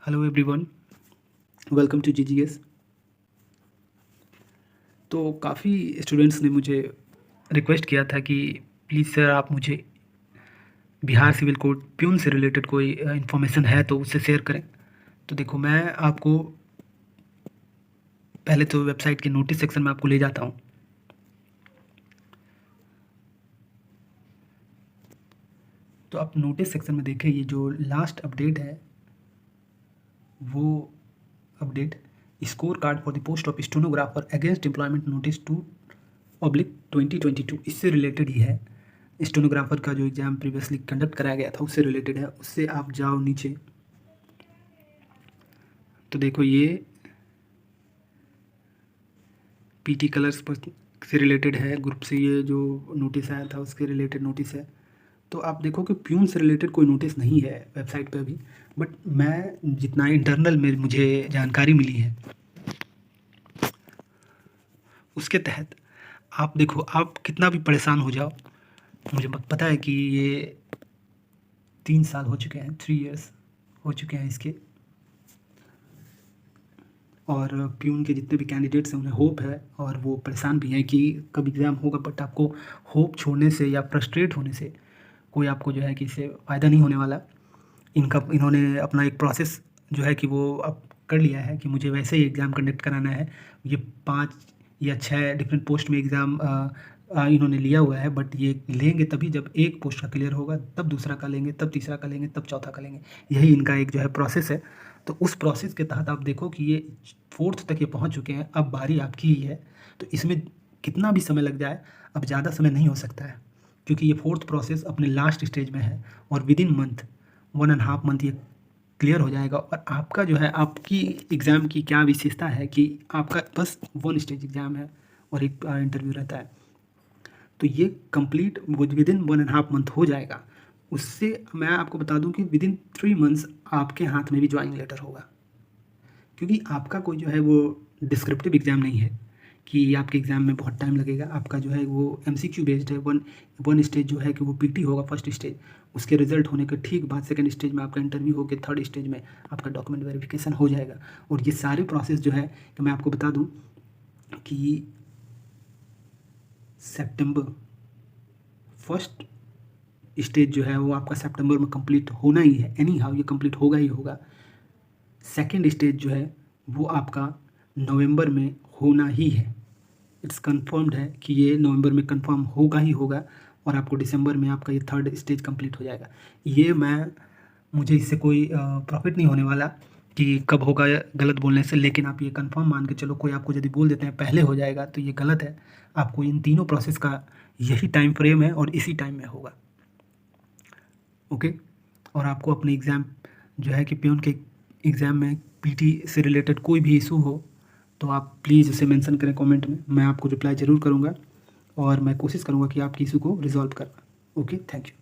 Hello everyone, welcome to GGS. तो काफ़ी students ने मुझे रिक्वेस्ट किया था कि प्लीज़ सर आप मुझे बिहार सिविल कोड प्यून से रिलेटेड कोई इन्फॉर्मेशन है तो उससे शेयर करें। तो देखो, मैं आपको पहले तो वेबसाइट के नोटिस सेक्शन में आपको ले जाता हूँ। तो आप नोटिस सेक्शन में देखें, ये जो लास्ट अपडेट है वो update score card for the post of stenographer against employment notice 2/2022 इससे रिलेटेड ही है। स्टेनोग्राफर का जो एग्ज़ाम प्रीवियसली कंडक्ट कराया गया था उससे रिलेटेड है। उससे आप जाओ नीचे तो देखो, ये पीटी कलर्स पर से रिलेटेड है, ग्रुप से ये जो नोटिस आया था उसके रिलेटेड नोटिस है। तो आप देखो कि प्यून से रिलेटेड कोई नोटिस नहीं है वेबसाइट पे अभी, बट मैं जितना इंटरनल में मुझे जानकारी मिली है उसके तहत आप देखो, आप कितना भी परेशान हो जाओ, मुझे पता है कि ये 3 साल हो चुके हैं, 3 इयर्स हो चुके हैं इसके, और प्यून के जितने भी कैंडिडेट्स हैं उन्हें होप है और वो परेशान भी हैं कि कब एग्ज़ाम होगा। बट आपको होप छोड़ने से या फ्रस्ट्रेट होने से कोई आपको जो है कि इससे फ़ायदा नहीं होने वाला। इन्होंने अपना एक प्रोसेस जो है कि वो अब कर लिया है कि मुझे वैसे ही एग्ज़ाम कंडक्ट कराना है। ये 5 या 6 डिफरेंट पोस्ट में एग्ज़ाम इन्होंने लिया हुआ है, बट ये लेंगे तभी जब एक पोस्ट का क्लियर होगा, तब दूसरा का लेंगे, तब तीसरा का लेंगे, तब चौथा का लेंगे। यही इनका एक जो है प्रोसेस है। तो उस प्रोसेस के तहत आप देखो कि ये 4th तक ये पहुंच चुके हैं, अब बारी आपकी ही है। तो इसमें कितना भी समय लग जाए, अब ज़्यादा समय नहीं हो सकता है, क्योंकि ये 4th प्रोसेस अपने लास्ट स्टेज में है और विदिन मंथ 1.5 मंथ ये क्लियर हो जाएगा। और आपका जो है, आपकी एग्ज़ाम की क्या विशेषता है कि आपका बस 1 स्टेज एग्ज़ाम है और एक इंटरव्यू रहता है। तो ये कंप्लीट विदिन 1.5 मंथ हो जाएगा। उससे मैं आपको बता दूं कि विदिन 3 मंथ्स आपके हाथ में भी ज्वाइनिंग लेटर होगा, क्योंकि आपका कोई जो है वो डिस्क्रिप्टिव एग्ज़ाम नहीं है कि आपके एग्ज़ाम में बहुत टाइम लगेगा। आपका जो है वो एमसीक्यू बेस्ड है। वन स्टेज जो है कि वो पीटी होगा, फर्स्ट स्टेज। उसके रिजल्ट होने के ठीक बाद सेकंड स्टेज में आपका इंटरव्यू होकर थर्ड स्टेज में आपका डॉक्यूमेंट वेरिफिकेशन हो जाएगा। और ये सारे प्रोसेस जो है कि मैं आपको बता दूं कि सितंबर फर्स्ट स्टेज जो है वो आपका सितंबर में कंप्लीट होना ही है, एनी हाउ ये कंप्लीट होगा ही होगा। सेकंड स्टेज जो है वो आपका नवंबर में होना ही है। इट्स कंफर्म्ड है कि ये नवंबर में कंफर्म होगा ही होगा, और आपको दिसंबर में आपका ये थर्ड स्टेज कंप्लीट हो जाएगा। ये मुझे इससे कोई प्रॉफिट नहीं होने वाला कि कब होगा गलत बोलने से, लेकिन आप ये कंफर्म मान के चलो। कोई आपको यदि बोल देते हैं पहले हो जाएगा तो ये गलत है। आपको इन तीनों प्रोसेस का यही टाइम फ्रेम है और इसी टाइम में होगा। ओके। और आपको अपने एग्ज़ाम जो है कि प्यून के एग्ज़ाम में पीटी से रिलेटेड कोई भी इशू हो तो आप प्लीज़ उसे मेंशन करें कमेंट में, मैं आपको रिप्लाई ज़रूर करूँगा और मैं कोशिश करूँगा कि आपकी इशू को रिजॉल्व करना। Okay, thank you.